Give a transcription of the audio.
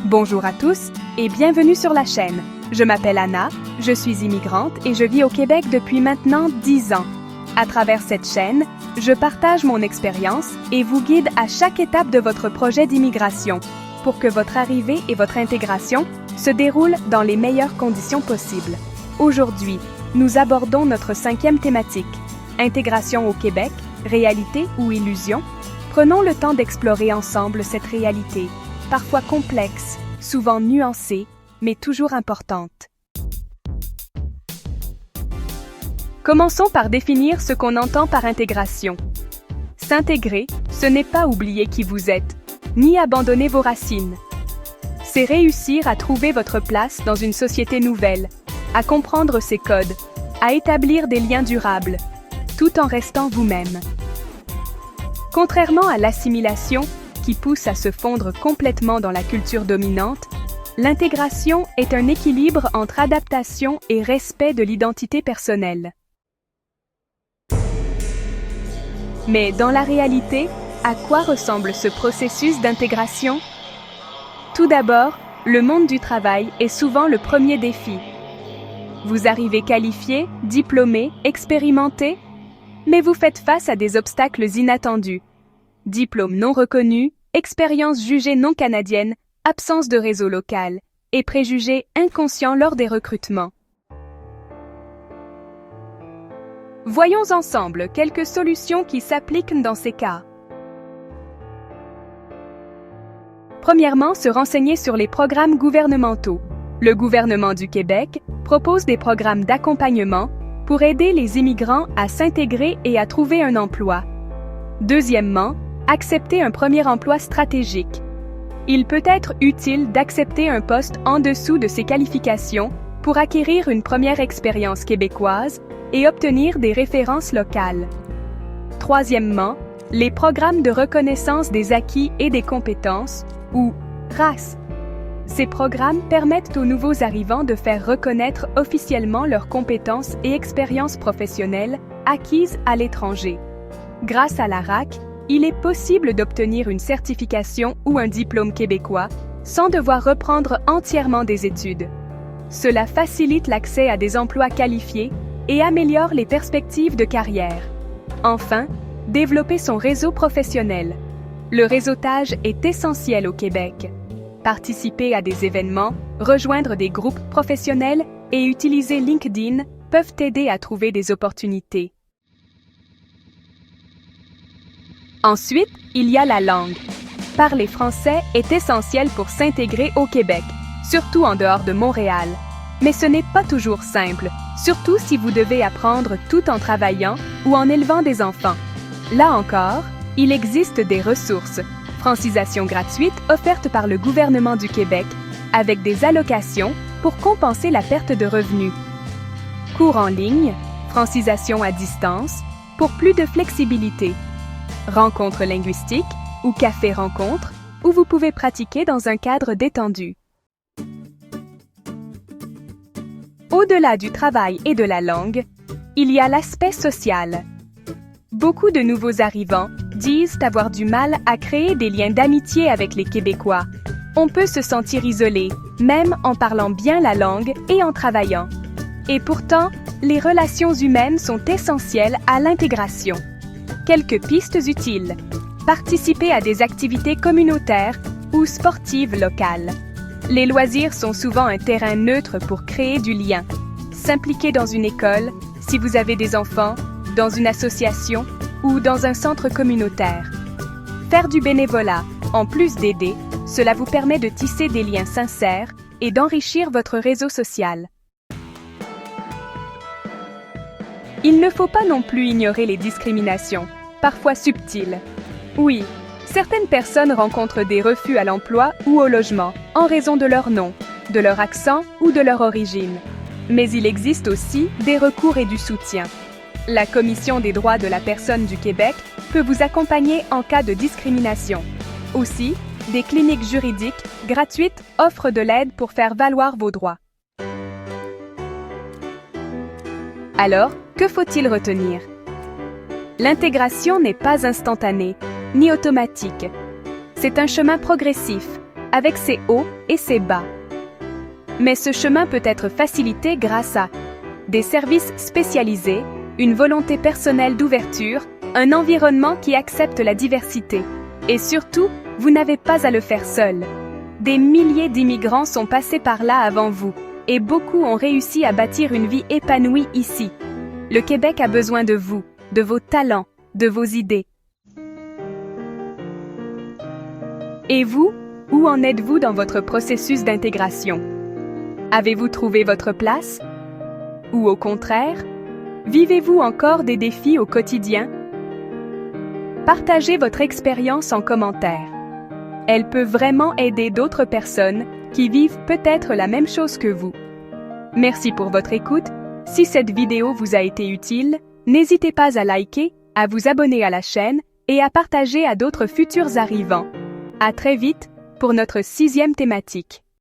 Bonjour à tous et bienvenue sur la chaîne. Je m'appelle Anna, je suis immigrante et je vis au Québec depuis maintenant 10 ans. À travers cette chaîne, je partage mon expérience et vous guide à chaque étape de votre projet d'immigration pour que votre arrivée et votre intégration se déroulent dans les meilleures conditions possibles. Aujourd'hui, nous abordons notre 5e thématique, intégration au Québec, réalité ou illusion. Prenons le temps d'explorer ensemble cette réalité, parfois complexe, souvent nuancée, mais toujours importante. Commençons par définir ce qu'on entend par intégration. S'intégrer, ce n'est pas oublier qui vous êtes, ni abandonner vos racines. C'est réussir à trouver votre place dans une société nouvelle, à comprendre ses codes, à établir des liens durables, tout en restant vous-même. Contrairement à l'assimilation, qui pousse à se fondre complètement dans la culture dominante, l'intégration est un équilibre entre adaptation et respect de l'identité personnelle. Mais dans la réalité, à quoi ressemble ce processus d'intégration? Tout d'abord, le monde du travail est souvent le premier défi. Vous arrivez qualifié, diplômé, expérimenté, mais vous faites face à des obstacles inattendus. Diplôme non reconnu, expérience jugée non canadienne, absence de réseau local et préjugés inconscients lors des recrutements. Voyons ensemble quelques solutions qui s'appliquent dans ces cas. Premièrement, se renseigner sur les programmes gouvernementaux. Le gouvernement du Québec propose des programmes d'accompagnement pour aider les immigrants à s'intégrer et à trouver un emploi. Deuxièmement, accepter un premier emploi stratégique. Il peut être utile d'accepter un poste en dessous de ses qualifications pour acquérir une première expérience québécoise et obtenir des références locales. Troisièmement, les programmes de reconnaissance des acquis et des compétences, ou RACE. Ces programmes permettent aux nouveaux arrivants de faire reconnaître officiellement leurs compétences et expériences professionnelles acquises à l'étranger. Grâce à la RAC, il est possible d'obtenir une certification ou un diplôme québécois sans devoir reprendre entièrement des études. Cela facilite l'accès à des emplois qualifiés et améliore les perspectives de carrière. Enfin, développer son réseau professionnel. Le réseautage est essentiel au Québec. Participer à des événements, rejoindre des groupes professionnels et utiliser LinkedIn peuvent t'aider à trouver des opportunités. Ensuite, il y a la langue. Parler français est essentiel pour s'intégrer au Québec, surtout en dehors de Montréal. Mais ce n'est pas toujours simple, surtout si vous devez apprendre tout en travaillant ou en élevant des enfants. Là encore, il existe des ressources. Francisation gratuite offerte par le gouvernement du Québec, avec des allocations pour compenser la perte de revenus. Cours en ligne, francisation à distance, pour plus de flexibilité. Rencontres linguistiques ou café-rencontres, où vous pouvez pratiquer dans un cadre détendu. Au-delà du travail et de la langue, il y a l'aspect social. Beaucoup de nouveaux arrivants disent avoir du mal à créer des liens d'amitié avec les Québécois. On peut se sentir isolé, même en parlant bien la langue et en travaillant. Et pourtant, les relations humaines sont essentielles à l'intégration. Quelques pistes utiles. Participer à des activités communautaires ou sportives locales. Les loisirs sont souvent un terrain neutre pour créer du lien. S'impliquer dans une école, si vous avez des enfants, dans une association ou dans un centre communautaire. Faire du bénévolat, en plus d'aider, cela vous permet de tisser des liens sincères et d'enrichir votre réseau social. Il ne faut pas non plus ignorer les discriminations, parfois subtiles. Oui, certaines personnes rencontrent des refus à l'emploi ou au logement en raison de leur nom, de leur accent ou de leur origine. Mais il existe aussi des recours et du soutien. La Commission des droits de la personne du Québec peut vous accompagner en cas de discrimination. Aussi, des cliniques juridiques gratuites offrent de l'aide pour faire valoir vos droits. Alors, que faut-il retenir? L'intégration n'est pas instantanée, ni automatique. C'est un chemin progressif, avec ses hauts et ses bas. Mais ce chemin peut être facilité grâce à des services spécialisés, une volonté personnelle d'ouverture, un environnement qui accepte la diversité. Et surtout, vous n'avez pas à le faire seul. Des milliers d'immigrants sont passés par là avant vous, et beaucoup ont réussi à bâtir une vie épanouie ici. Le Québec a besoin de vous, de vos talents, de vos idées. Et vous, où en êtes-vous dans votre processus d'intégration? Avez-vous trouvé votre place? Ou au contraire, vivez-vous encore des défis au quotidien? Partagez votre expérience en commentaire. Elle peut vraiment aider d'autres personnes qui vivent peut-être la même chose que vous. Merci pour votre écoute. Si cette vidéo vous a été utile, n'hésitez pas à liker, à vous abonner à la chaîne et à partager à d'autres futurs arrivants. À très vite pour notre 6e thématique.